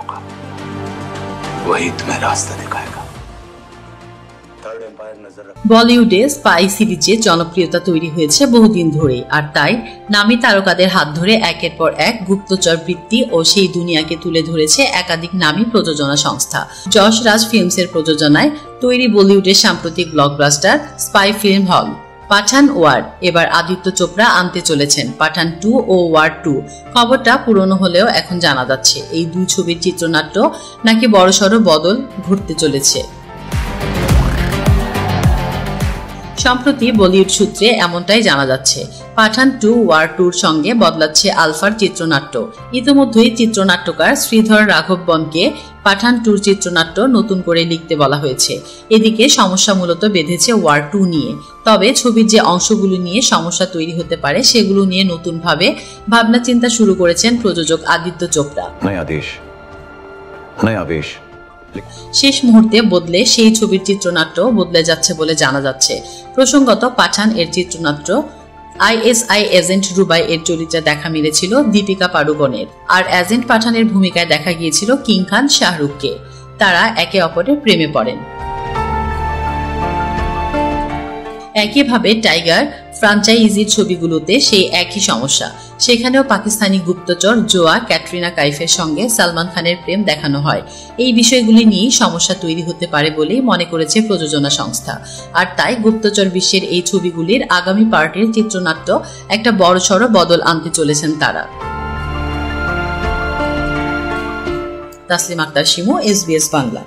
होगा, वही तुम्हें रास्ता दिखाएगा। বলিউডে স্পাই সিরিজে জনপ্রিয়তা তৈরি হয়েছে বহুদিন ধরে, আর তাই নামী তারকাদের হাত ধরে একের পর এক গুপ্তচর বৃত্তি ও সেই দুনিয়াকে তুলে ধরেছে একাধিক নামী প্রযোজনা সংস্থা। যশ রাজ ফিল্মসের প্রযোজনায় তৈরি বলিউডের সাম্প্রতিক ব্লকবাস্টার স্পাই ফিল্ম হল পাঠান ওয়ার এবার আদিত্য চোপড়া আনতে চলেছেন পাঠান 2 ও ওয়ার 2। খবরটা পুরনো হলেও এখন জানা যাচ্ছে এই দুই ছবির চিত্রনাট্য নাকি বড়সড় বদল ঘটতে চলেছে। সম্প্রতি বলিউড সূত্রে এমনটাই জানা যাচ্ছে, পাঠান 2 ওয়ার 2-র সঙ্গে বদলাচ্ছে আলফার চিত্রনাট্য। ইতিমধ্যেই চিত্রনাট্যকার শ্রীধর রাঘবনকে পাঠান 2-র চিত্রনাট্য নতুন করে লিখতে বলা হয়েছে। এদিকে সমস্যা মূলত বেঁধেছে ওয়ার 2 নিয়ে। তবে ছবির যে অংশগুলো নিয়ে সমস্যা তৈরি হতে পারে সেগুলো নিয়ে নতুনভাবে ভাবনা চিন্তা শুরু করেছেন প্রযোজক আদিত্য চোপড়া। শেষ মুহূর্তে বদলে সেই ছবির চিত্রনাট্য বদলে যাচ্ছে বলে জানা যাচ্ছে। প্রসঙ্গত পাঠান এর চিত্রনাট্য আইএসআই এজেন্ট রুবাই এর চরিত্রে দেখা মিলেছিল দীপিকা পাড়ুকোনের, আর এজেন্ট পাঠানের ভূমিকায় দেখা গিয়েছিল কিং খান শাহরুখকে। তারা একে অপরের প্রেমে পড়েন। একইভাবে টাইগার ফ্রাঞ্চাইজির ছবিগুলোতে সেই একই সমস্যা। সেখানেও পাকিস্তানি গুপ্তচর জোয়া ক্যাটরিনা কাইফের সঙ্গে সালমান খানের প্রেম দেখানো হয়। এই বিষয়গুলি নিয়েই সমস্যা তৈরি হতে পারে বলেই মনে করেছে প্রযোজনা সংস্থা। আর তাই গুপ্তচর বিশ্বের এই ছবিগুলির আগামী পার্টের চিত্রনাট্য একটা বড়সড় বদল আনতে চলেছেন তারা। তাসলিম আক্তার শিমু, SBS বাংলা।